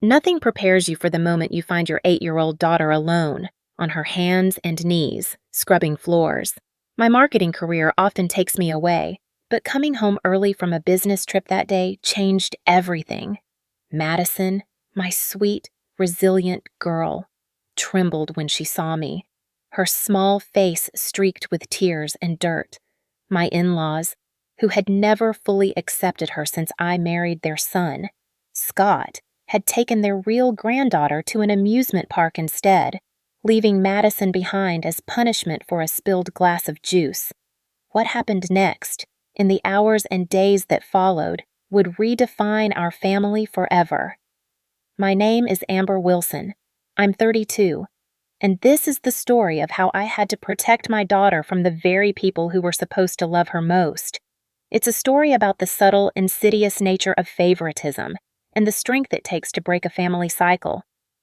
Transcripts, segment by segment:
Nothing prepares you for the moment you find your 8-year-old daughter alone, on her hands and knees, scrubbing floors. My marketing career often takes me away, but coming home early from a business trip that day changed everything. Madison, my sweet, resilient girl, trembled when she saw me, her small face streaked with tears and dirt. My in-laws, who had never fully accepted her since I married their son, Scott, had taken their real granddaughter to an amusement park instead, leaving Madison behind as punishment for a spilled glass of juice. What happened next, in the hours and days that followed, would redefine our family forever. My name is Amber Wilson. I'm 32, and this is the story of how I had to protect my daughter from the very people who were supposed to love her most. It's a story about the subtle, insidious nature of favoritism and the strength it takes to break a family cycle,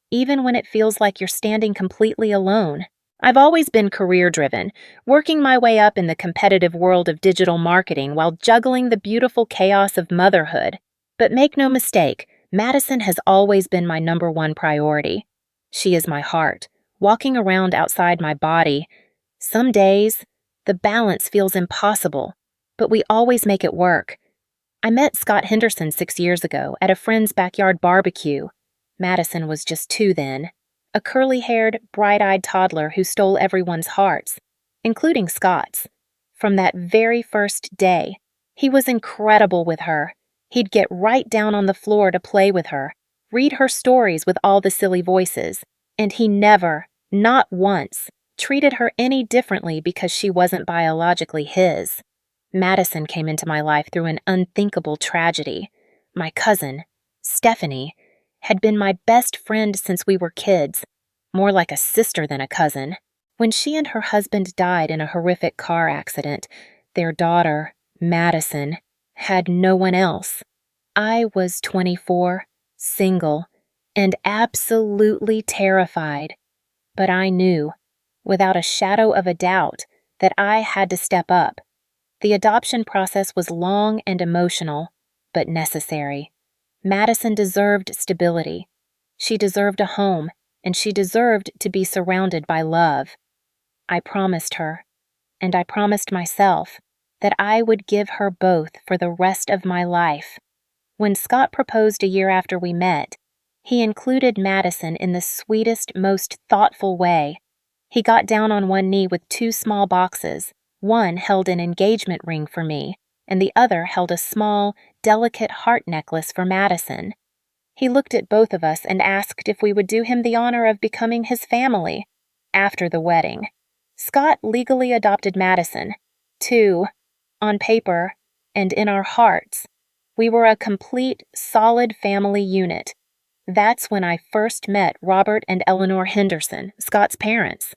even when it feels like you're standing completely alone. I've always been career-driven, working my way up in the competitive world of digital marketing while juggling the beautiful chaos of motherhood. But make no mistake, Madison has always been my number one priority. She is my heart, walking around outside my body. Some days, the balance feels impossible, but we always make it work. I met Scott Henderson 6 years ago at a friend's backyard barbecue. Madison was just 2 then, a curly-haired, bright-eyed toddler who stole everyone's hearts, including Scott's. From that very first day, he was incredible with her. He'd get right down on the floor to play with her, read her stories with all the silly voices, and he never, not once, treated her any differently because she wasn't biologically his. Madison came into my life through an unthinkable tragedy. My cousin, Stephanie, had been my best friend since we were kids, more like a sister than a cousin. When she and her husband died in a horrific car accident, their daughter, Madison, had no one else. I was 24, single, and absolutely terrified. But I knew, without a shadow of a doubt, that I had to step up. The adoption process was long and emotional, but necessary. Madison deserved stability. She deserved a home, and she deserved to be surrounded by love. I promised her, and I promised myself, that I would give her both for the rest of my life. When Scott proposed a year after we met, he included Madison in the sweetest, most thoughtful way. He got down on one knee with 2 small boxes. One held an engagement ring for me, and the other held a small, delicate heart necklace for Madison. He looked at both of us and asked if we would do him the honor of becoming his family after the wedding. Scott legally adopted Madison, too, on paper and in our hearts. We were a complete, solid family unit. That's when I first met Robert and Eleanor Henderson, Scott's parents.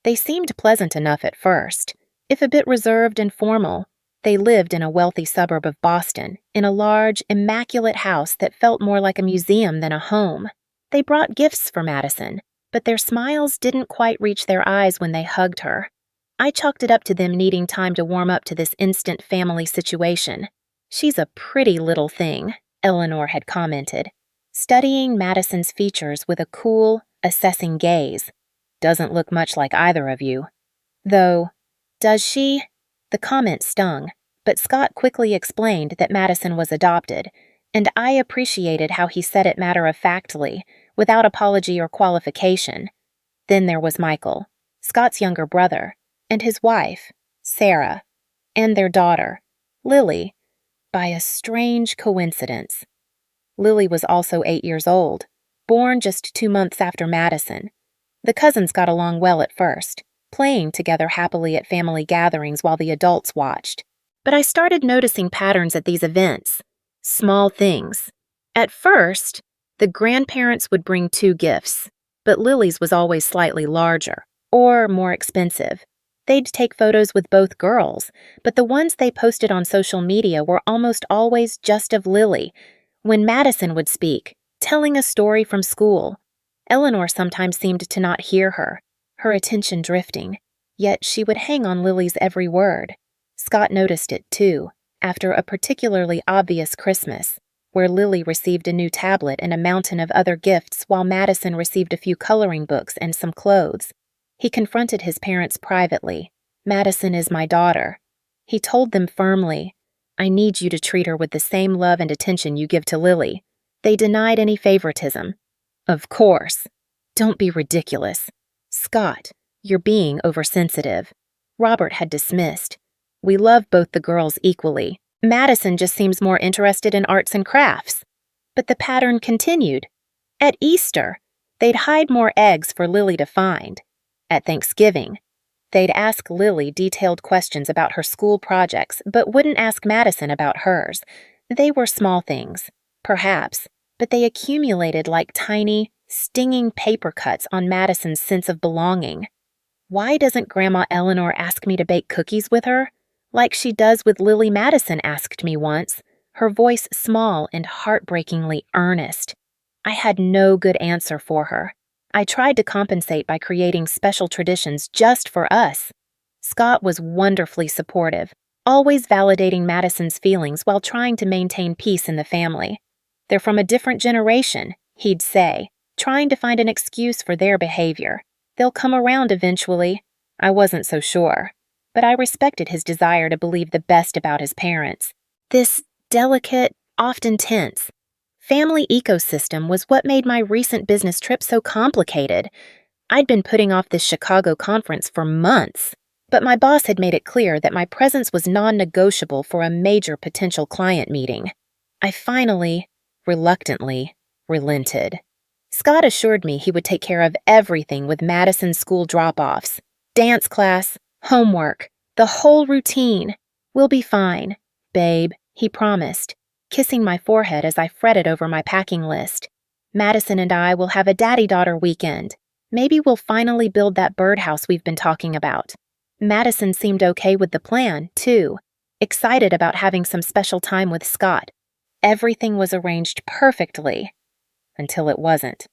They seemed pleasant enough at first, if a bit reserved and formal. They lived in a wealthy suburb of Boston, in a large, immaculate house that felt more like a museum than a home. They brought gifts for Madison, but their smiles didn't quite reach their eyes when they hugged her. I chalked it up to them needing time to warm up to this instant family situation. "She's a pretty little thing," Eleanor had commented, studying Madison's features with a cool, assessing gaze. "Doesn't look much like either of you. Though, does she?" The comment stung, but Scott quickly explained that Madison was adopted, and I appreciated how he said it matter-of-factly, without apology or qualification. Then there was Michael, Scott's younger brother, and his wife, Sarah, and their daughter, Lily, by a strange coincidence. Lily was also 8 years old, born just 2 months after Madison. The cousins got along well at first, playing together happily at family gatherings while the adults watched. But I started noticing patterns at these events. Small things. At first, the grandparents would bring 2 gifts, but Lily's was always slightly larger, or more expensive. They'd take photos with both girls, but the ones they posted on social media were almost always just of Lily. When Madison would speak, telling a story from school, Eleanor sometimes seemed to not hear her, her attention drifting, yet she would hang on Lily's every word. Scott noticed it, too, after a particularly obvious Christmas, where Lily received a new tablet and a mountain of other gifts while Madison received a few coloring books and some clothes. He confronted his parents privately. Madison is my daughter. He told them firmly, I need you to treat her with the same love and attention you give to Lily. They denied any favoritism. Of course. Don't be ridiculous. Scott, you're being oversensitive. Robert had dismissed. We love both the girls equally. Madison just seems more interested in arts and crafts. But the pattern continued. At Easter, they'd hide more eggs for Lily to find. At Thanksgiving, they'd ask Lily detailed questions about her school projects, but wouldn't ask Madison about hers. They were small things, perhaps, but they accumulated like tiny, stinging paper cuts on Madison's sense of belonging. Why doesn't Grandma Eleanor ask me to bake cookies with her? Like she does with Lily Madison asked me once, her voice small and heartbreakingly earnest. I had no good answer for her. I tried to compensate by creating special traditions just for us. Scott was wonderfully supportive, always validating Madison's feelings while trying to maintain peace in the family. They're from a different generation, he'd say, trying to find an excuse for their behavior. They'll come around eventually. I wasn't so sure, but I respected his desire to believe the best about his parents. This delicate, often tense, family ecosystem was what made my recent business trip so complicated. I'd been putting off this Chicago conference for months, but my boss had made it clear that my presence was non-negotiable for a major potential client meeting. I finally, reluctantly, relented. Scott assured me he would take care of everything with Madison's school drop-offs, dance class, homework, the whole routine. We'll be fine, babe, he promised, kissing my forehead as I fretted over my packing list. Madison and I will have a daddy-daughter weekend. Maybe we'll finally build that birdhouse we've been talking about. Madison seemed okay with the plan, too, excited about having some special time with Scott. Everything was arranged perfectly. Until it wasn't.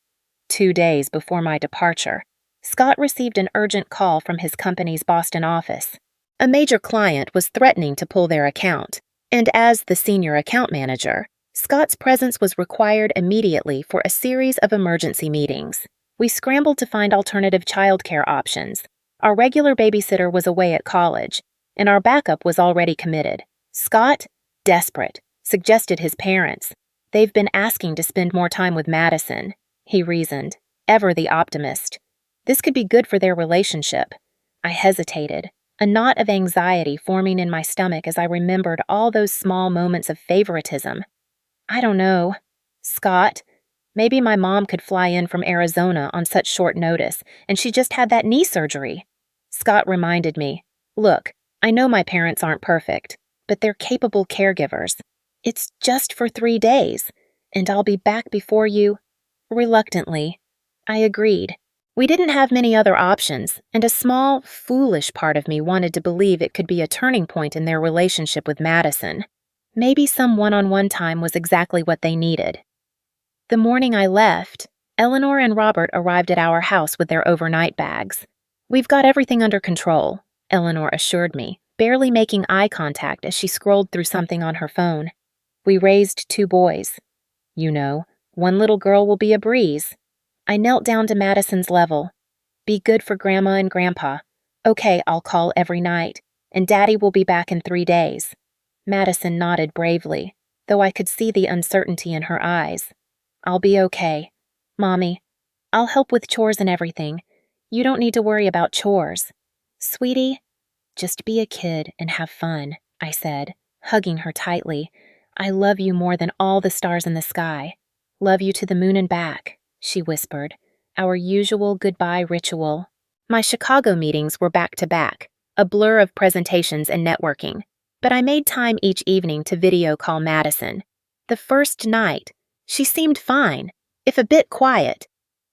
2 days before my departure, Scott received an urgent call from his company's Boston office. A major client was threatening to pull their account, and as the senior account manager, Scott's presence was required immediately for a series of emergency meetings. We scrambled to find alternative childcare options. Our regular babysitter was away at college, and our backup was already committed. Scott, desperate, suggested his parents. They've been asking to spend more time with Madison, he reasoned, ever the optimist. This could be good for their relationship. I hesitated, a knot of anxiety forming in my stomach as I remembered all those small moments of favoritism. I don't know. Scott, maybe my mom could fly in from Arizona on such short notice, and she just had that knee surgery. Scott reminded me, look, I know my parents aren't perfect, but they're capable caregivers. It's just for 3 days, and I'll be back before you. Reluctantly, I agreed. We didn't have many other options, and a small, foolish part of me wanted to believe it could be a turning point in their relationship with Madison. Maybe some one-on-one time was exactly what they needed. The morning I left, Eleanor and Robert arrived at our house with their overnight bags. We've got everything under control, Eleanor assured me, barely making eye contact as she scrolled through something on her phone. We raised 2 boys. You know, one little girl will be a breeze. I knelt down to Madison's level. Be good for Grandma and Grandpa. Okay, I'll call every night, and Daddy will be back in 3 days. Madison nodded bravely, though I could see the uncertainty in her eyes. I'll be okay. Mommy, I'll help with chores and everything. You don't need to worry about chores. Sweetie, just be a kid and have fun, I said, hugging her tightly. I love you more than all the stars in the sky. Love you to the moon and back, she whispered, our usual goodbye ritual. My Chicago meetings were back-to-back, a blur of presentations and networking, but I made time each evening to video call Madison. The first night, she seemed fine, if a bit quiet.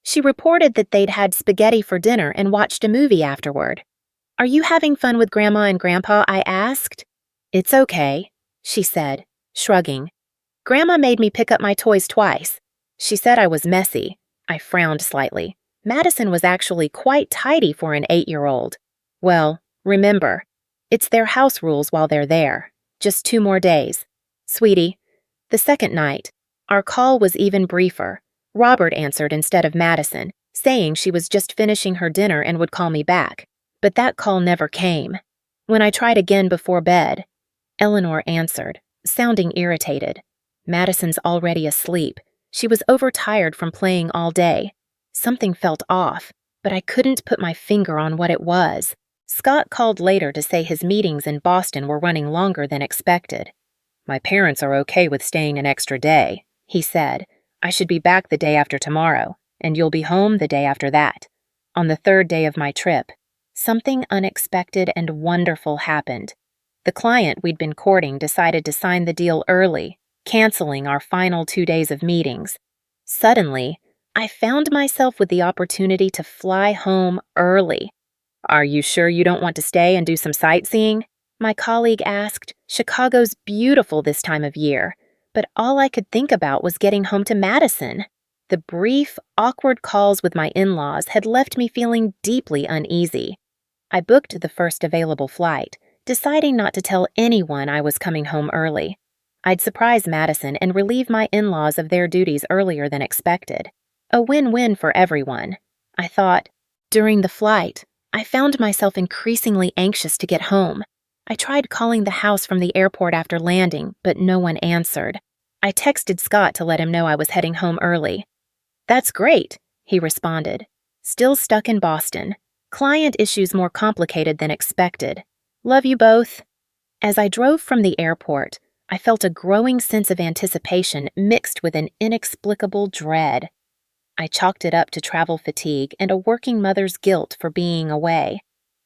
She reported that they'd had spaghetti for dinner and watched a movie afterward. Are you having fun with Grandma and Grandpa? I asked. It's okay, she said, shrugging. Grandma made me pick up my toys twice. She said I was messy. I frowned slightly. Madison was actually quite tidy for an 8-year-old. Well, remember, it's their house rules while they're there. Just 2 more days. Sweetie, the second night, Our call was even briefer. Robert answered instead of Madison, saying she was just finishing her dinner and would call me back. But that call never came. When I tried again before bed, Eleanor answered, sounding irritated. Madison's already asleep. She was overtired from playing all day. Something felt off, but I couldn't put my finger on what it was. Scott called later to say his meetings in Boston were running longer than expected. My parents are okay with staying an extra day, he said. I should be back the day after tomorrow, and you'll be home the day after that. On the third day of my trip, something unexpected and wonderful happened. The client we'd been courting decided to sign the deal early, canceling our final 2 days of meetings. Suddenly, I found myself with the opportunity to fly home early. Are you sure you don't want to stay and do some sightseeing? My colleague asked. Chicago's beautiful this time of year, but all I could think about was getting home to Madison. The brief, awkward calls with my in-laws had left me feeling deeply uneasy. I booked the first available flight, deciding not to tell anyone I was coming home early. I'd surprise Madison and relieve my in-laws of their duties earlier than expected. A win-win for everyone, I thought. During the flight, I found myself increasingly anxious to get home. I tried calling the house from the airport after landing, but no one answered. I texted Scott to let him know I was heading home early. That's great, he responded. Still stuck in Boston. Client issues more complicated than expected. Love you both. As I drove from the airport, I felt a growing sense of anticipation mixed with an inexplicable dread. I chalked it up to travel fatigue and a working mother's guilt for being away.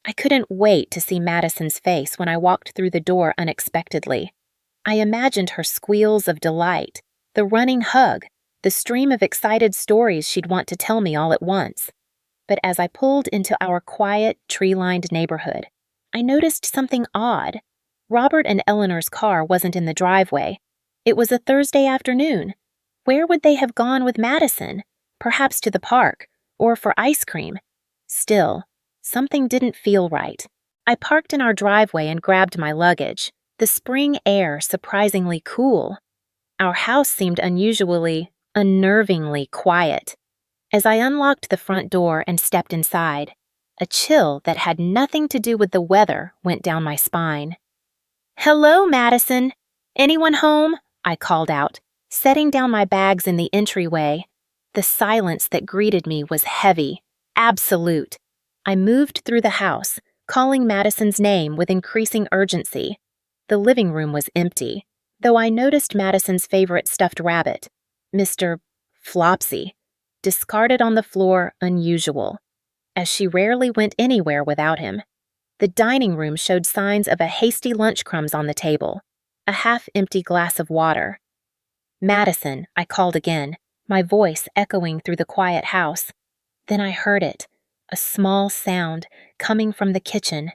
I couldn't wait to see Madison's face when I walked through the door unexpectedly. I imagined her squeals of delight, the running hug, the stream of excited stories she'd want to tell me all at once. But as I pulled into our quiet, tree-lined neighborhood, I noticed something odd. Robert and Eleanor's car wasn't in the driveway. It was a Thursday afternoon. Where would they have gone with Madison? Perhaps to the park, or for ice cream. Still, something didn't feel right. I parked in our driveway and grabbed my luggage, the spring air surprisingly cool. Our house seemed unusually, unnervingly quiet. As I unlocked the front door and stepped inside, a chill that had nothing to do with the weather went down my spine. "Hello, Madison. Anyone home?" I called out, setting down my bags in the entryway. The silence that greeted me was heavy, absolute. I moved through the house, calling Madison's name with increasing urgency. The living room was empty, though I noticed Madison's favorite stuffed rabbit, Mr. Flopsy, discarded on the floor unusual, as she rarely went anywhere without him. The dining room showed signs of a hasty lunch crumbs on the table, a half-empty glass of water. "Madison," I called again, my voice echoing through the quiet house. Then I heard it, a small sound coming from the kitchen,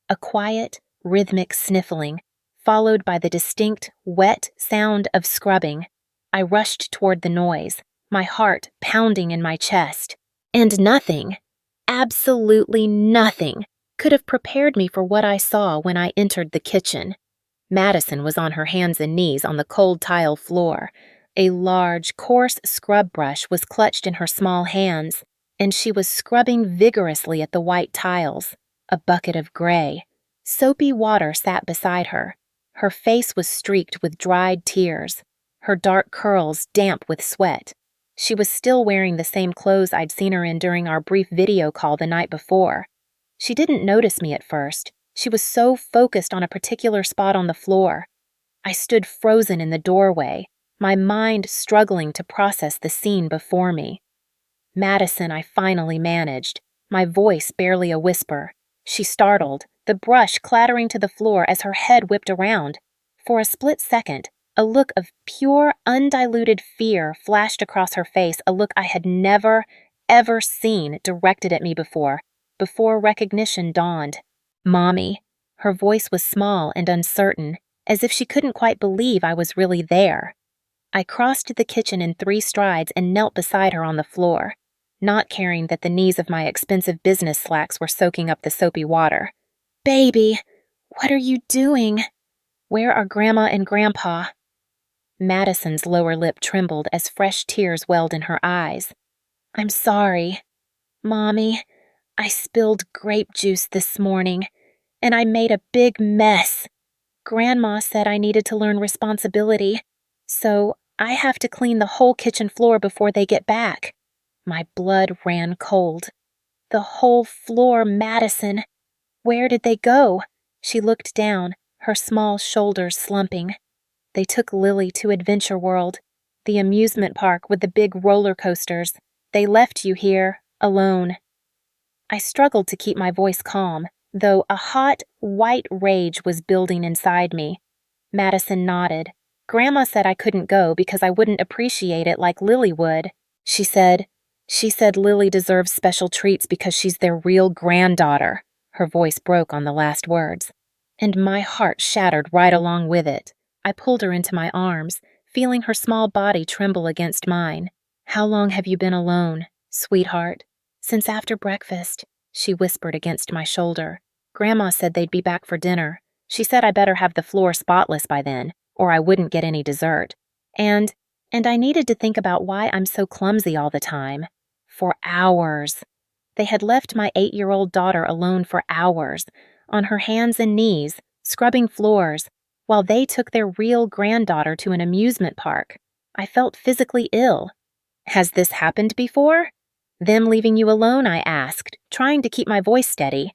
a quiet, rhythmic sniffling, followed by the distinct, wet sound of scrubbing. I rushed toward the noise, my heart pounding in my chest. And nothing, absolutely nothing, could have prepared me for what I saw when I entered the kitchen. Madison was on her hands and knees on the cold tile floor. A large, coarse scrub brush was clutched in her small hands, and she was scrubbing vigorously at the white tiles, a bucket of gray. Soapy water sat beside her. Her face was streaked with dried tears, her dark curls damp with sweat. She was still wearing the same clothes I'd seen her in during our brief video call the night before. She didn't notice me at first. She was so focused on a particular spot on the floor. I stood frozen in the doorway, my mind struggling to process the scene before me. Madison, I finally managed, my voice barely a whisper. She startled, the brush clattering to the floor as her head whipped around. For a split second, a look of pure, undiluted fear flashed across her face, a look I had never, ever seen directed at me before recognition dawned. "Mommy." Her voice was small and uncertain, as if she couldn't quite believe I was really there. I crossed the kitchen in 3 strides and knelt beside her on the floor, not caring that the knees of my expensive business slacks were soaking up the soapy water. "Baby, what are you doing? Where are Grandma and Grandpa?" Madison's lower lip trembled as fresh tears welled in her eyes. I'm sorry. Mommy, I spilled grape juice this morning, and I made a big mess. Grandma said I needed to learn responsibility, so I have to clean the whole kitchen floor before they get back. My blood ran cold. The whole floor, Madison. Where did they go? She looked down, her small shoulders slumping. They took Lily to Adventure World, the amusement park with the big roller coasters. They left you here, alone. I struggled to keep my voice calm, though a hot, white rage was building inside me. Madison nodded. Grandma said I couldn't go because I wouldn't appreciate it like Lily would. She said Lily deserves special treats because she's their real granddaughter. Her voice broke on the last words, and my heart shattered right along with it. I pulled her into my arms, feeling her small body tremble against mine. How long have you been alone, sweetheart? Since after breakfast, she whispered against my shoulder. Grandma said they'd be back for dinner. She said I better have the floor spotless by then, or I wouldn't get any dessert. And I needed to think about why I'm so clumsy all the time. For hours. They had left my 8-year-old daughter alone for hours, on her hands and knees, scrubbing floors, while they took their real granddaughter to an amusement park. I felt physically ill. Has this happened before? Them leaving you alone, I asked, trying to keep my voice steady.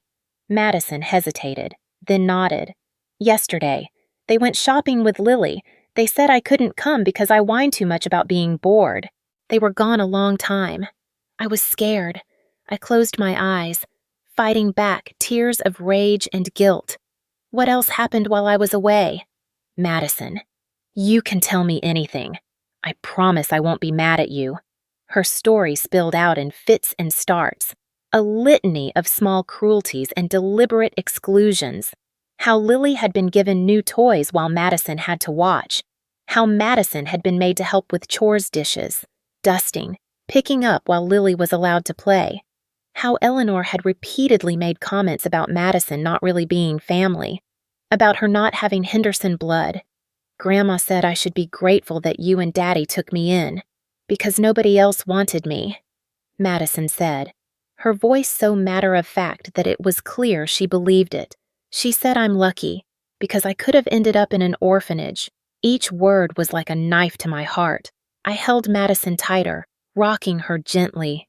Madison hesitated, then nodded. Yesterday. They went shopping with Lily. They said I couldn't come because I whined too much about being bored. They were gone a long time. I was scared. I closed my eyes, fighting back tears of rage and guilt. What else happened while I was away? Madison, you can tell me anything. I promise I won't be mad at you. Her story spilled out in fits and starts, a litany of small cruelties and deliberate exclusions. How Lily had been given new toys while Madison had to watch. How Madison had been made to help with chores, dishes, dusting, picking up while Lily was allowed to play. How Eleanor had repeatedly made comments about Madison not really being family, about her not having Henderson blood. Grandma said I should be grateful that you and Daddy took me in, because nobody else wanted me, Madison said, her voice so matter-of-fact that it was clear she believed it. She said I'm lucky, because I could have ended up in an orphanage. Each word was like a knife to my heart. I held Madison tighter, rocking her gently.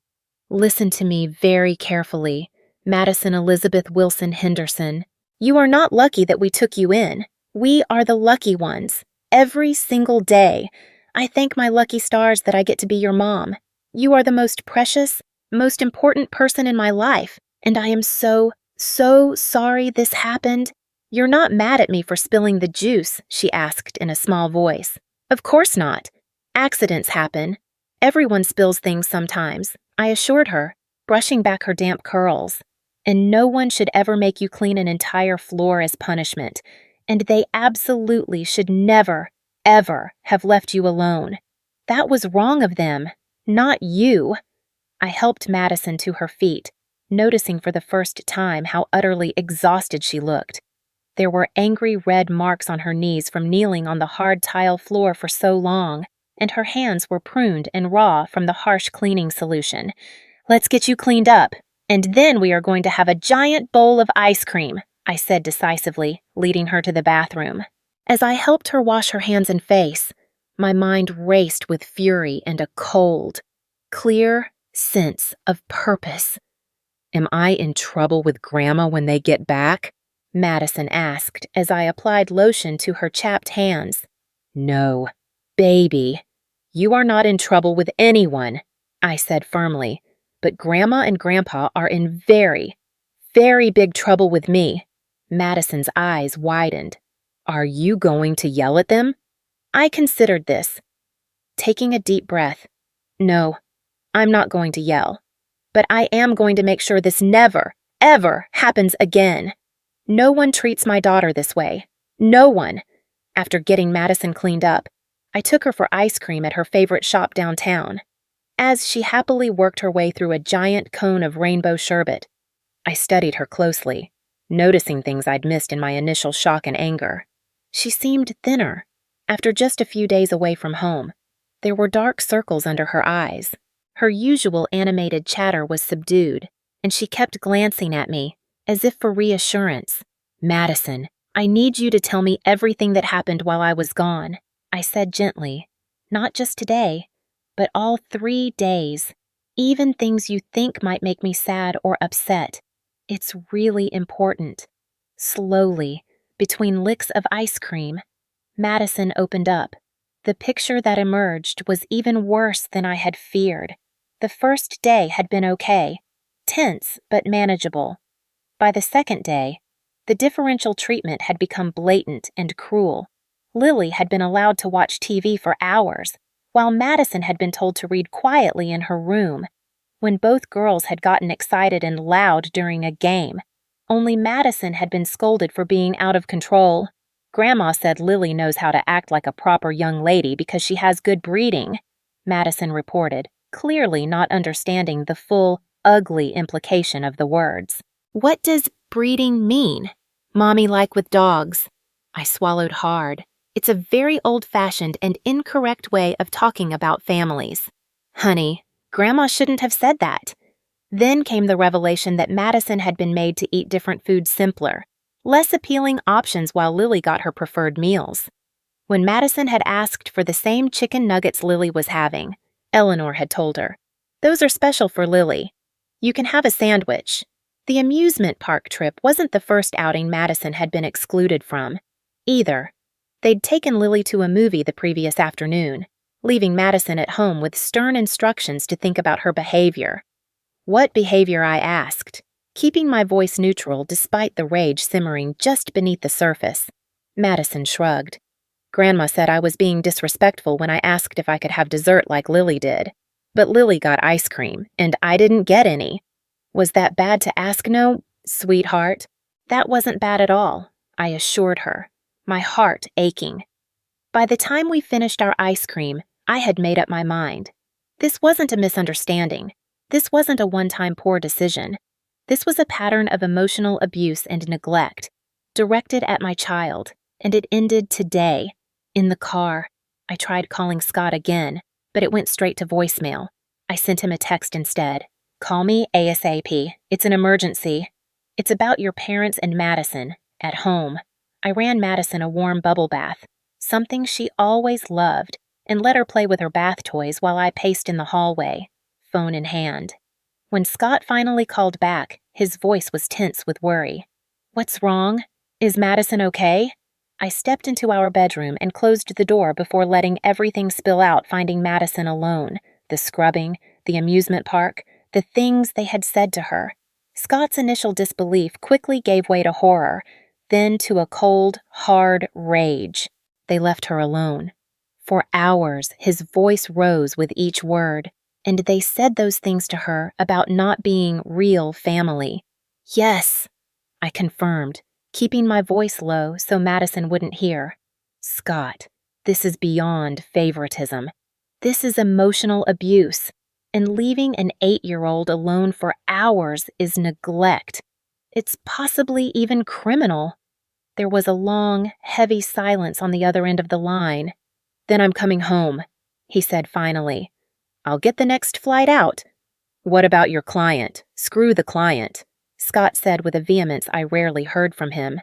Listen to me very carefully, Madison Elizabeth Wilson Henderson. You are not lucky that we took you in. We are the lucky ones. Every single day, I thank my lucky stars that I get to be your mom. You are the most precious, most important person in my life, and I am so sorry this happened. You're not mad at me for spilling the juice, she asked in a small voice. Of course not. Accidents happen. Everyone spills things sometimes, I assured her, brushing back her damp curls. And no one should ever make you clean an entire floor as punishment, and they absolutely should never, ever have left you alone. That was wrong of them, not you. I helped Madison to her feet, noticing for the first time how utterly exhausted she looked. There were angry red marks on her knees from kneeling on the hard tile floor for so long, and her hands were pruned and raw from the harsh cleaning solution. Let's get you cleaned up, and then we are going to have a giant bowl of ice cream, I said decisively, leading her to the bathroom. As I helped her wash her hands and face, my mind raced with fury and a cold, clear sense of purpose. Am I in trouble with Grandma when they get back? Madison asked as I applied lotion to her chapped hands. No, baby, you are not in trouble with anyone, I said firmly, but Grandma and Grandpa are in very, very big trouble with me. Madison's eyes widened. Are you going to yell at them? I considered this. Taking a deep breath. No, I'm not going to yell. But I am going to make sure this never, ever happens again. No one treats my daughter this way. No one. After getting Madison cleaned up, I took her for ice cream at her favorite shop downtown. As she happily worked her way through a giant cone of rainbow sherbet, I studied her closely, noticing things I'd missed in my initial shock and anger. She seemed thinner, After just a few days away from home, there were dark circles under her eyes. Her usual animated chatter was subdued, and she kept glancing at me, as if for reassurance. "Madison, I need you to tell me everything that happened while I was gone," I said gently. "Not just today, but all 3 days. Even things you think might make me sad or upset. It's really important." Slowly, between licks of ice cream, Madison opened up. The picture that emerged was even worse than I had feared. The first day had been okay, tense but manageable. By the second day, the differential treatment had become blatant and cruel. Lily had been allowed to watch TV for hours, while Madison had been told to read quietly in her room. When both girls had gotten excited and loud during a game, only Madison had been scolded for being out of control. "Grandma said Lily knows how to act like a proper young lady because she has good breeding," Madison reported, clearly not understanding the full, ugly implication of the words. "What does breeding mean?" "Mommy-like with dogs." I swallowed hard. It's a very old-fashioned and incorrect way of talking about families. "Honey, Grandma shouldn't have said that." Then came the revelation that Madison had been made to eat different foods simpler, less appealing options while Lily got her preferred meals. When Madison had asked for the same chicken nuggets Lily was having, Eleanor had told her, "Those are special for Lily. You can have a sandwich." The amusement park trip wasn't the first outing Madison had been excluded from, either. They'd taken Lily to a movie the previous afternoon, leaving Madison at home with stern instructions to think about her behavior. What behavior, I asked, keeping my voice neutral despite the rage simmering just beneath the surface. Madison shrugged. "Grandma said I was being disrespectful when I asked if I could have dessert like Lily did. But Lily got ice cream, and I didn't get any." "Was that bad to ask?" "No, sweetheart. That wasn't bad at all," I assured her, my heart aching. By the time we finished our ice cream, I had made up my mind. This wasn't a misunderstanding. This wasn't a one-time poor decision. This was a pattern of emotional abuse and neglect, directed at my child, and it ended today. In the car, I tried calling Scott again, but it went straight to voicemail. I sent him a text instead. "Call me ASAP. It's an emergency. It's about your parents and Madison, at home." I ran Madison a warm bubble bath, something she always loved, and let her play with her bath toys while I paced in the hallway, phone in hand. When Scott finally called back, his voice was tense with worry. "What's wrong? Is Madison okay?" I stepped into our bedroom and closed the door before letting everything spill out, finding Madison alone. The scrubbing, the amusement park, the things they had said to her. Scott's initial disbelief quickly gave way to horror, then to a cold, hard rage. They left her alone. For hours, his voice rose with each word, and they said those things to her about not being real family. "Yes," I confirmed, keeping my voice low so Madison wouldn't hear. "Scott, this is beyond favoritism. This is emotional abuse, and leaving an 8-year-old alone for hours is neglect. It's possibly even criminal." There was a long, heavy silence on the other end of the line. "Then I'm coming home," he said finally. "I'll get the next flight out." "What about your client? Screw the client," Scott said with a vehemence I rarely heard from him.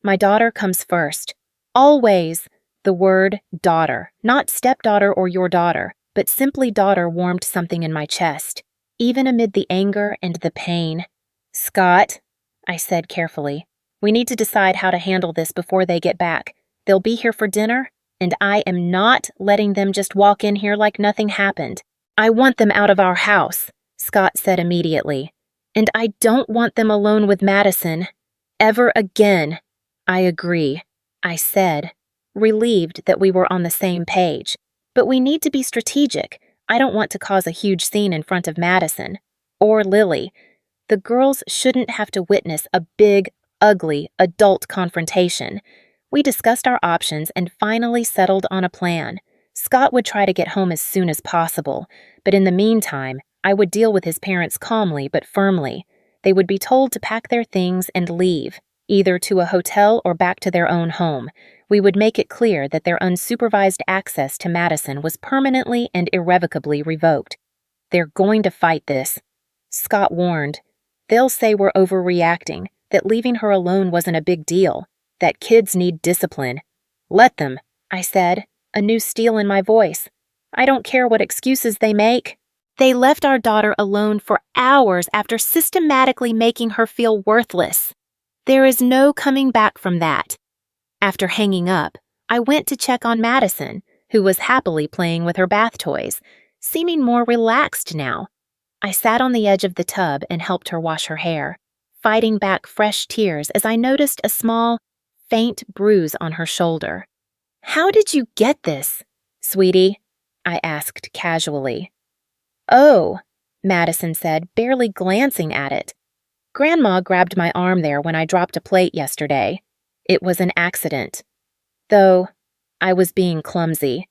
"My daughter comes first. Always." The word daughter, not stepdaughter or your daughter, but simply daughter, warmed something in my chest, even amid the anger and the pain. "Scott," I said carefully, "we need to decide how to handle this before they get back. They'll be here for dinner, and I am not letting them just walk in here like nothing happened. I want them out of our house," Scott said immediately. "And I don't want them alone with Madison. Ever again." "I agree," I said, relieved that we were on the same page. "But we need to be strategic. I don't want to cause a huge scene in front of Madison. Or Lily. The girls shouldn't have to witness a big, ugly, adult confrontation." We discussed our options and finally settled on a plan. Scott would try to get home as soon as possible, but in the meantime, I would deal with his parents calmly but firmly. They would be told to pack their things and leave, either to a hotel or back to their own home. We would make it clear that their unsupervised access to Madison was permanently and irrevocably revoked. They're going to fight this. Scott warned. They'll say we're overreacting, that leaving her alone wasn't a big deal, that kids need discipline. Let them, I said, a new steel in my voice. I don't care what excuses they make. They left our daughter alone for hours after systematically making her feel worthless. There is no coming back from that. After hanging up, I went to check on Madison, who was happily playing with her bath toys, seeming more relaxed now. I sat on the edge of the tub and helped her wash her hair, fighting back fresh tears as I noticed a small, faint bruise on her shoulder. "How did you get this, sweetie?" I asked casually. "Oh," Madison said, barely glancing at it. "Grandma grabbed my arm there when I dropped a plate yesterday. It was an accident. Though I was being clumsy."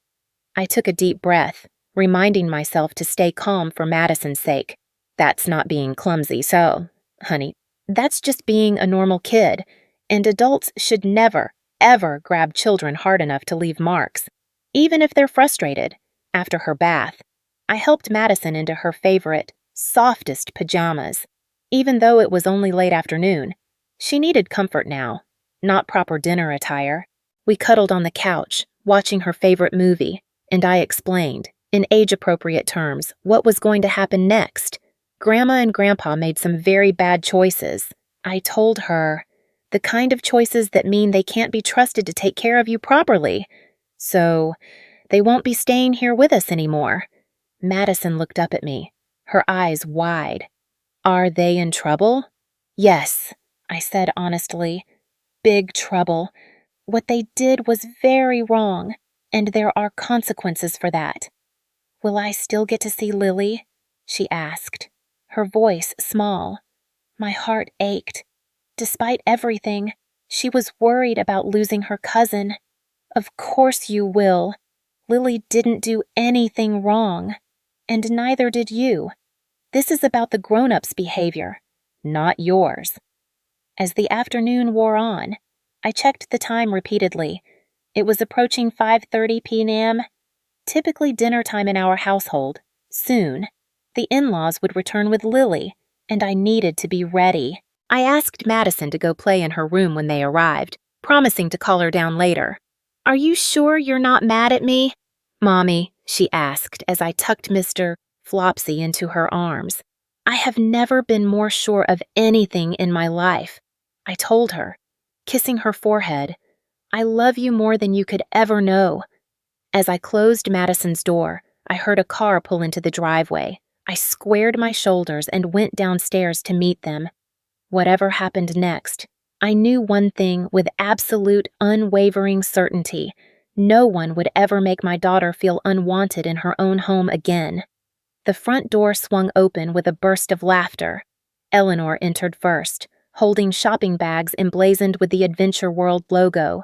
I took a deep breath, reminding myself to stay calm for Madison's sake. That's not being clumsy, so, honey, that's just being a normal kid, and adults should never, ever grab children hard enough to leave marks, even if they're frustrated. After her bath, I helped Madison into her favorite, softest pajamas. Even though it was only late afternoon, she needed comfort now, not proper dinner attire. We cuddled on the couch, watching her favorite movie, and I explained, in age-appropriate terms, what was going to happen next. Grandma and Grandpa made some very bad choices. I told her, the kind of choices that mean they can't be trusted to take care of you properly. So, they won't be staying here with us anymore. Madison looked up at me, her eyes wide. "Are they in trouble?" "Yes," I said honestly. "Big trouble. What they did was very wrong, and there are consequences for that." "Will I still get to see Lily?" she asked, her voice small. My heart ached. Despite everything, she was worried about losing her cousin. "Of course you will. Lily didn't do anything wrong, and neither did you. This is about the grown-ups' behavior, not yours." As the afternoon wore on, I checked the time repeatedly. It was approaching 5:30 p.m., typically dinner time in our household. Soon, the in-laws would return with Lily, and I needed to be ready. I asked Madison to go play in her room when they arrived, promising to call her down later. "Are you sure you're not mad at me, Mommy?" she asked as I tucked Mr. Flopsy into her arms. "I have never been more sure of anything in my life," I told her, kissing her forehead. "I love you more than you could ever know." As I closed Madison's door, I heard a car pull into the driveway. I squared my shoulders and went downstairs to meet them. Whatever happened next, I knew one thing with absolute, unwavering certainty. No one would ever make my daughter feel unwanted in her own home again. The front door swung open with a burst of laughter. Eleanor entered first, holding shopping bags emblazoned with the Adventure World logo.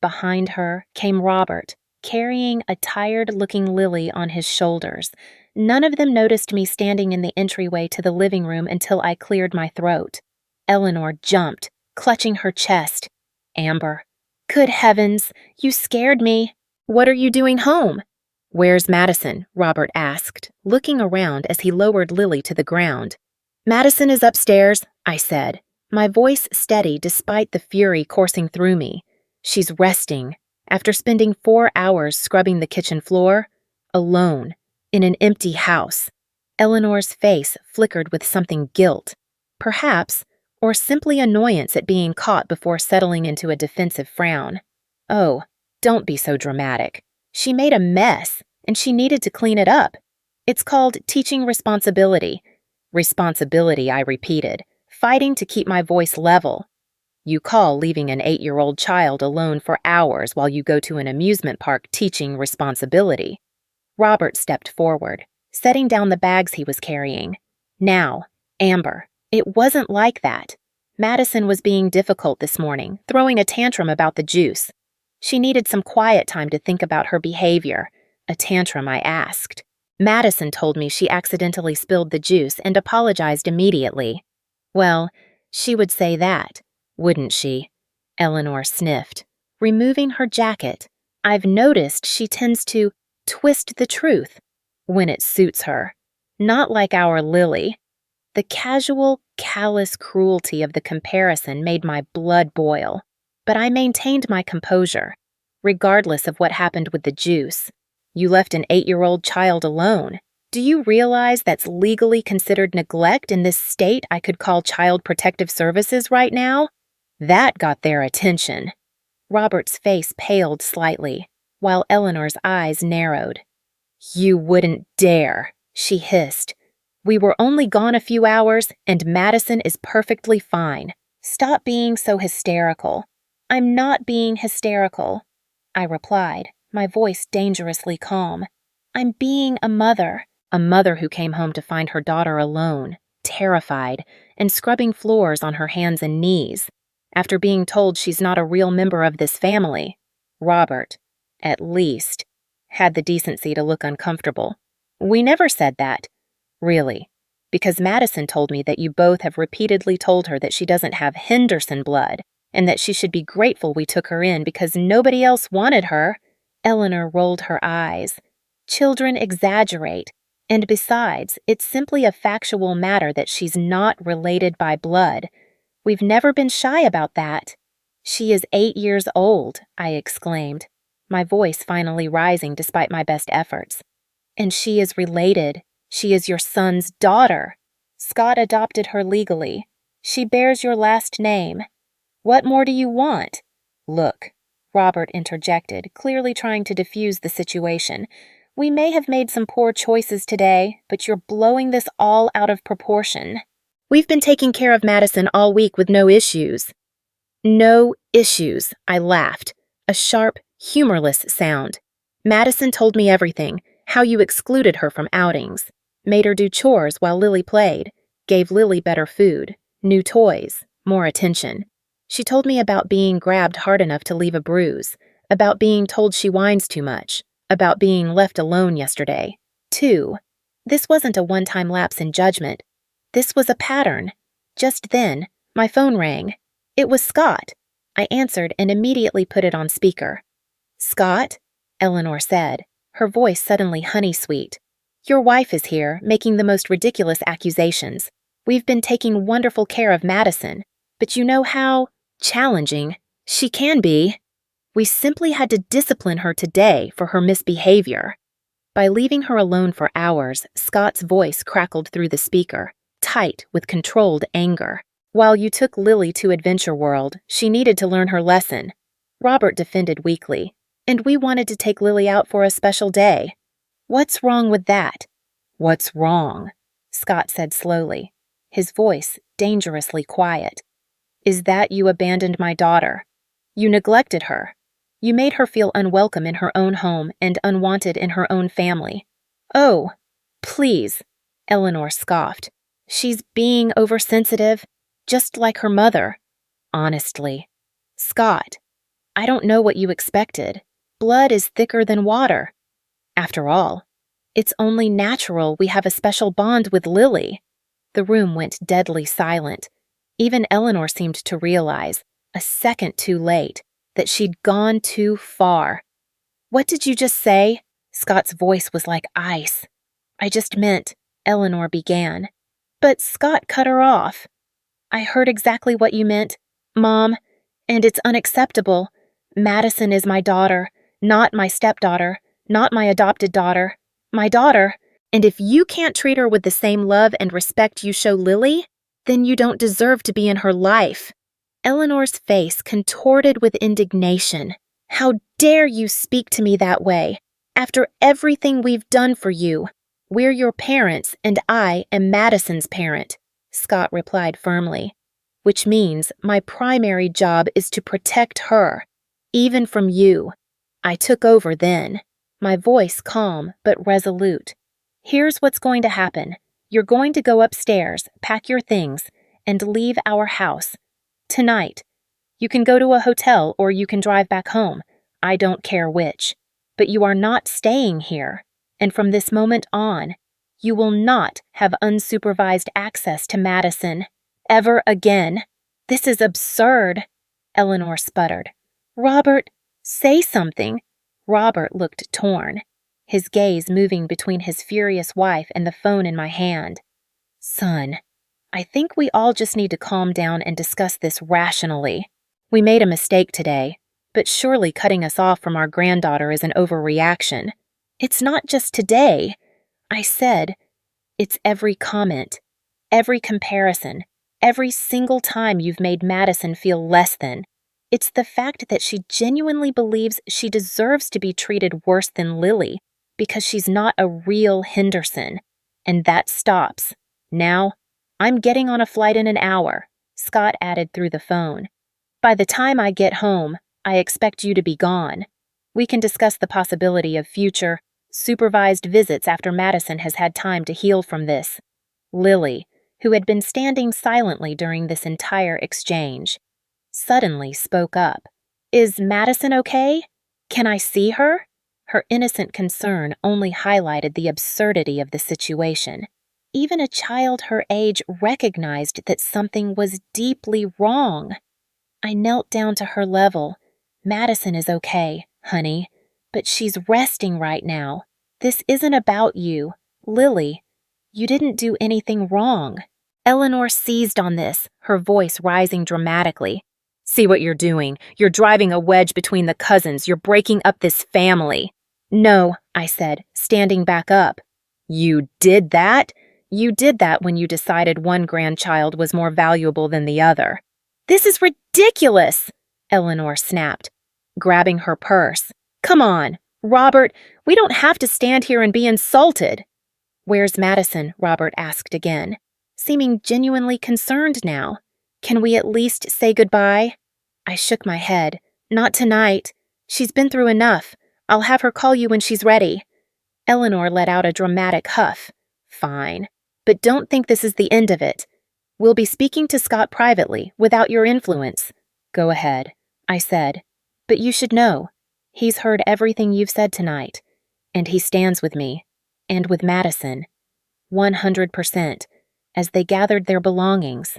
Behind her came Robert, carrying a tired-looking Lily on his shoulders. None of them noticed me standing in the entryway to the living room until I cleared my throat. Eleanor jumped, clutching her chest. "Amber." "Good heavens, you scared me. What are you doing home?" "Where's Madison?" Robert asked, looking around as he lowered Lily to the ground. "Madison is upstairs," I said, my voice steady despite the fury coursing through me. "She's resting, after spending 4 hours scrubbing the kitchen floor, alone, in an empty house." Eleanor's face flickered with something guilt, perhaps, or simply annoyance at being caught before settling into a defensive frown. "Oh, don't be so dramatic. She made a mess, and she needed to clean it up. It's called teaching responsibility." "Responsibility," I repeated, fighting to keep my voice level. "You call leaving an 8-year-old child alone for hours while you go to an amusement park teaching responsibility?" Robert stepped forward, setting down the bags he was carrying. "Now, Amber, it wasn't like that. Madison was being difficult this morning, throwing a tantrum about the juice. She needed some quiet time to think about her behavior." "A tantrum?" I asked. "Madison told me she accidentally spilled the juice and apologized immediately." "Well, she would say that, wouldn't she?" Eleanor sniffed. removing her jacket. I've noticed she tends to twist the truth when it suits her. Not like our Lily. The casual, callous cruelty of the comparison made my blood boil, but I maintained my composure, regardless of what happened with the juice. You left an 8-year-old child alone. Do you realize that's legally considered neglect in this state I could call Child Protective Services right now? That got their attention. Robert's face paled slightly, while Eleanor's eyes narrowed. You wouldn't dare, she hissed. We were only gone a few hours, and Madison is perfectly fine. Stop being so hysterical. I'm not being hysterical, I replied, my voice dangerously calm. I'm being a mother who came home to find her daughter alone, terrified, and scrubbing floors on her hands and knees, after being told she's not a real member of this family. Robert, at least, had the decency to look uncomfortable. We never said that. Really, because Madison told me that you both have repeatedly told her that she doesn't have Henderson blood, and that she should be grateful we took her in because nobody else wanted her. Eleanor rolled her eyes. Children exaggerate, and besides, it's simply a factual matter that she's not related by blood. We've never been shy about that. She is 8 years old, I exclaimed, my voice finally rising despite my best efforts. And she is related. She is your son's daughter. Scott adopted her legally. She bears your last name. What more do you want? Look, Robert interjected, clearly trying to defuse the situation. We may have made some poor choices today, but you're blowing this all out of proportion. We've been taking care of Madison all week with no issues. No issues, I laughed, a sharp, humorless sound. Madison told me everything, how you excluded her from outings, made her do chores while Lily played, gave Lily better food, new toys, more attention. She told me about being grabbed hard enough to leave a bruise, about being told she whines too much, about being left alone yesterday. 2. This wasn't a one-time lapse in judgment. This was a pattern. Just then, my phone rang. It was Scott. I answered and immediately put it on speaker. Scott, Eleanor said, her voice suddenly honey-sweet. Your wife is here, making the most ridiculous accusations. We've been taking wonderful care of Madison, but you know how challenging she can be. We simply had to discipline her today for her misbehavior. By leaving her alone for hours, Scott's voice crackled through the speaker, tight with controlled anger. While you took Lily to Adventure World, she needed to learn her lesson. Robert defended weakly, and we wanted to take Lily out for a special day. What's wrong with that? What's wrong? Scott said slowly, his voice dangerously quiet. Is that you abandoned my daughter. You neglected her. You made her feel unwelcome in her own home and unwanted in her own family. Oh, please, Eleanor scoffed. She's being oversensitive, just like her mother. Honestly. Scott, I don't know what you expected. Blood is thicker than water. After all, it's only natural we have a special bond with Lily. The room went deadly silent. Even Eleanor seemed to realize, a second too late, that she'd gone too far. What did you just say? Scott's voice was like ice. I just meant, Eleanor began. But Scott cut her off. I heard exactly what you meant, Mom, and it's unacceptable. Madison is my daughter, not my stepdaughter, not my adopted daughter. My daughter, and if you can't treat her with the same love and respect you show Lily, then you don't deserve to be in her life. Eleanor's face contorted with indignation. How dare you speak to me that way? After everything we've done for you. We're your parents, and I am Madison's parent, Scott replied firmly, which means my primary job is to protect her, even from you. I took over then, my voice calm but resolute. Here's what's going to happen. You're going to go upstairs, pack your things, and leave our house. Tonight. You can go to a hotel or you can drive back home. I don't care which. But you are not staying here. And from this moment on, you will not have unsupervised access to Madison. Ever again. This is absurd, Eleanor sputtered. Robert, say something. Robert looked torn, his gaze moving between his furious wife and the phone in my hand. Son, I think we all just need to calm down and discuss this rationally. We made a mistake today, but surely cutting us off from our granddaughter is an overreaction. It's not just today. I said, it's every comment, every comparison, every single time you've made Madison feel less than. It's the fact that she genuinely believes she deserves to be treated worse than Lily because she's not a real Henderson. And that stops. Now, I'm getting on a flight in an hour, Scott added through the phone. By the time I get home, I expect you to be gone. We can discuss the possibility of future, supervised visits after Madison has had time to heal from this. Lily, who had been standing silently during this entire exchange, suddenly spoke up. Is Madison okay? Can I see her? Her innocent concern only highlighted the absurdity of the situation. Even a child her age recognized that something was deeply wrong. I knelt down to her level. Madison is okay, honey, but she's resting right now. This isn't about you. Lily, you didn't do anything wrong. Eleanor seized on this, her voice rising dramatically. See what you're doing. You're driving a wedge between the cousins. You're breaking up this family. No, I said, standing back up. You did that? You did that when you decided one grandchild was more valuable than the other. This is ridiculous, Eleanor snapped, grabbing her purse. Come on, Robert, we don't have to stand here and be insulted. Where's Madison? Robert asked again, seeming genuinely concerned now. Can we at least say goodbye? I shook my head. Not tonight. She's been through enough. I'll have her call you when she's ready. Eleanor let out a dramatic huff. Fine. But don't think this is the end of it. We'll be speaking to Scott privately, without your influence. Go ahead, I said. But you should know. He's heard everything you've said tonight. And he stands with me. And with Madison. 100%. As they gathered their belongings.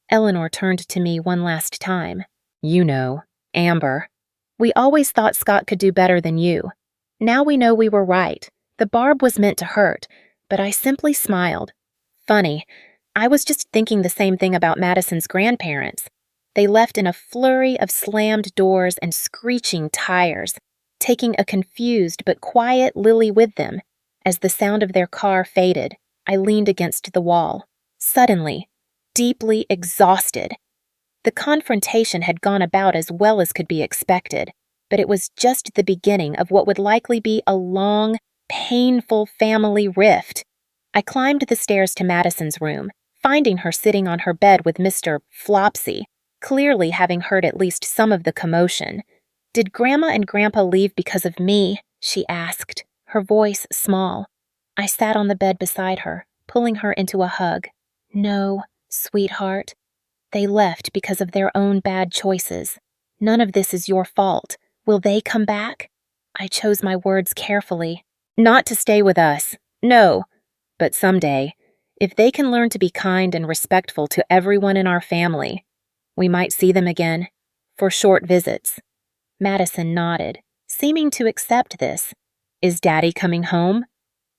Eleanor turned to me one last time. You know, Amber. We always thought Scott could do better than you. Now we know we were right. The barb was meant to hurt, but I simply smiled. Funny, I was just thinking the same thing about Madison's grandparents. They left in a flurry of slammed doors and screeching tires, taking a confused but quiet Lily with them. As the sound of their car faded, I leaned against the wall. Suddenly, deeply exhausted. The confrontation had gone about as well as could be expected, but it was just the beginning of what would likely be a long, painful family rift. I climbed the stairs to Madison's room, finding her sitting on her bed with Mr. Flopsy, clearly having heard at least some of the commotion. Did Grandma and Grandpa leave because of me? She asked, her voice small. I sat on the bed beside her, pulling her into a hug. No, sweetheart. They left because of their own bad choices. None of this is your fault. Will they come back? I chose my words carefully. Not to stay with us. No. But someday, if they can learn to be kind and respectful to everyone in our family, we might see them again, for short visits. Madison nodded, seeming to accept this. Is Daddy coming home?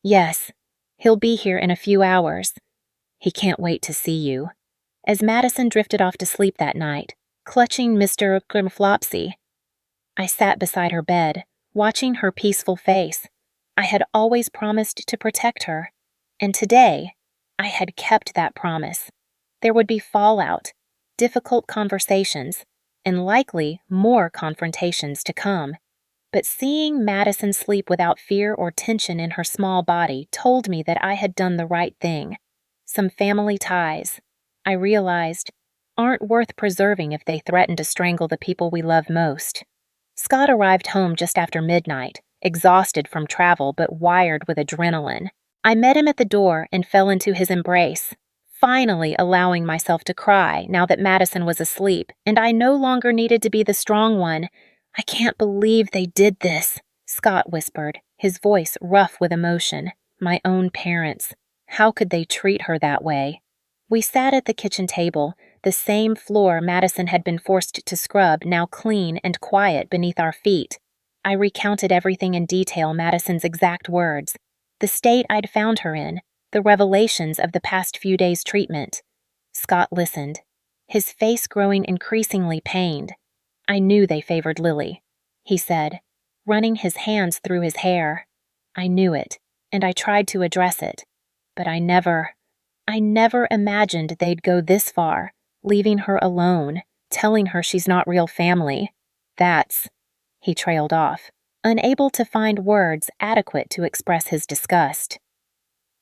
Yes. He'll be here in a few hours. He can't wait to see you. As Madison drifted off to sleep that night, clutching Mr. Flopsy, I sat beside her bed, watching her peaceful face. I had always promised to protect her, and today, I had kept that promise. There would be fallout, difficult conversations, and likely more confrontations to come. But seeing Madison sleep without fear or tension in her small body told me that I had done the right thing. Some family ties, I realized, aren't worth preserving if they threaten to strangle the people we love most. Scott arrived home just after midnight, exhausted from travel but wired with adrenaline. I met him at the door and fell into his embrace, finally allowing myself to cry now that Madison was asleep and I no longer needed to be the strong one. I can't believe they did this, Scott whispered, his voice rough with emotion. My own parents. How could they treat her that way? We sat at the kitchen table, the same floor Madison had been forced to scrub, now clean and quiet beneath our feet. I recounted everything in detail, Madison's exact words, the state I'd found her in, the revelations of the past few days' treatment. Scott listened, his face growing increasingly pained. I knew they favored Lily, he said, running his hands through his hair. I knew it, and I tried to address it, but I never imagined they'd go this far, leaving her alone, telling her she's not real family. He trailed off, unable to find words adequate to express his disgust.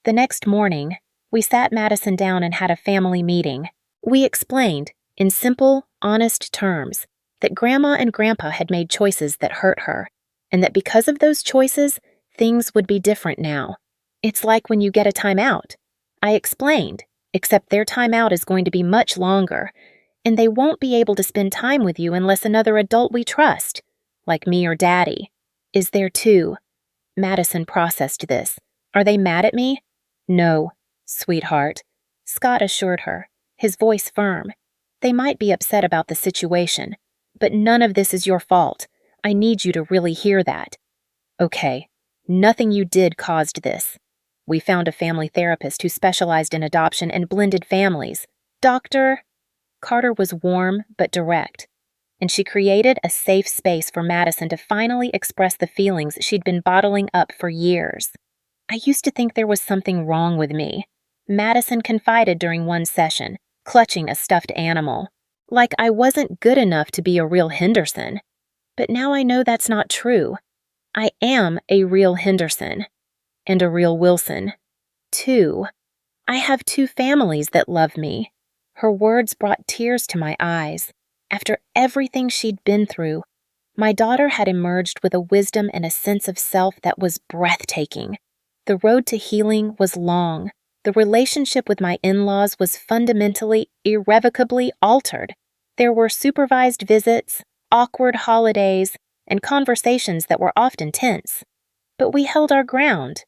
The next morning, we sat Madison down and had a family meeting. We explained, in simple, honest terms, that Grandma and Grandpa had made choices that hurt her, and that because of those choices, things would be different now. It's like when you get a timeout. I explained, except their timeout is going to be much longer, and they won't be able to spend time with you unless another adult we trust, like me or Daddy, is there too. Madison processed this. Are they mad at me? No, sweetheart, Scott assured her, his voice firm. They might be upset about the situation, but none of this is your fault. I need you to really hear that. Okay, nothing you did caused this. We found a family therapist who specialized in adoption and blended families. Dr. Carter was warm but direct, and she created a safe space for Madison to finally express the feelings she'd been bottling up for years. I used to think there was something wrong with me, Madison confided during one session, clutching a stuffed animal. Like I wasn't good enough to be a real Henderson. But now I know that's not true. I am a real Henderson. And a real Wilson. Too. I have two families that love me. Her words brought tears to my eyes. After everything she'd been through, my daughter had emerged with a wisdom and a sense of self that was breathtaking. The road to healing was long. The relationship with my in-laws was fundamentally, irrevocably altered. There were supervised visits, awkward holidays, and conversations that were often tense. But we held our ground.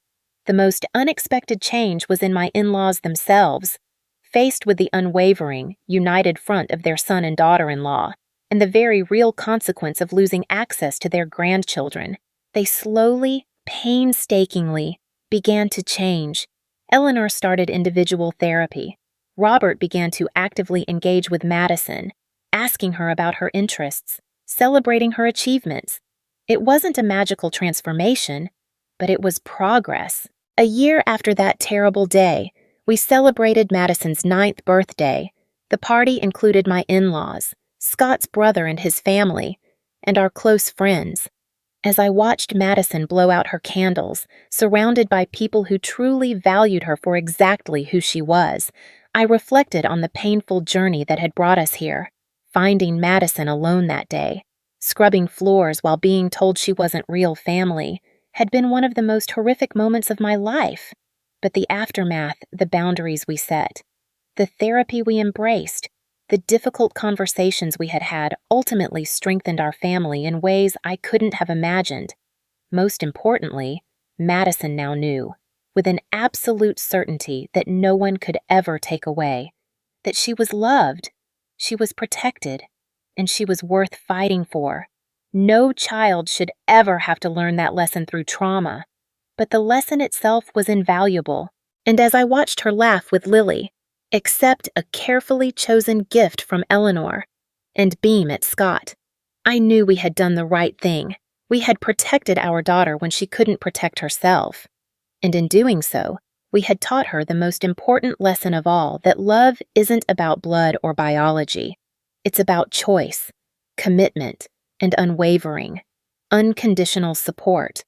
The most unexpected change was in my in-laws themselves. Faced with the unwavering, united front of their son and daughter-in-law, and the very real consequence of losing access to their grandchildren, they slowly, painstakingly, began to change. Eleanor started individual therapy. Robert began to actively engage with Madison, asking her about her interests, celebrating her achievements. It wasn't a magical transformation, but it was progress. A year after that terrible day, we celebrated Madison's 9th birthday. The party included my in-laws, Scott's brother and his family, and our close friends. As I watched Madison blow out her candles, surrounded by people who truly valued her for exactly who she was, I reflected on the painful journey that had brought us here. Finding Madison alone that day, scrubbing floors while being told she wasn't real family, had been one of the most horrific moments of my life. But the aftermath, the boundaries we set, the therapy we embraced, the difficult conversations we had had ultimately strengthened our family in ways I couldn't have imagined. Most importantly, Madison now knew, with an absolute certainty that no one could ever take away, that she was loved, she was protected, and she was worth fighting for. No child should ever have to learn that lesson through trauma, but the lesson itself was invaluable. And as I watched her laugh with Lily, accept a carefully chosen gift from Eleanor, and beam at Scott, I knew we had done the right thing. We had protected our daughter when she couldn't protect herself. And in doing so, we had taught her the most important lesson of all, that love isn't about blood or biology. It's about choice, commitment, and unwavering, unconditional support.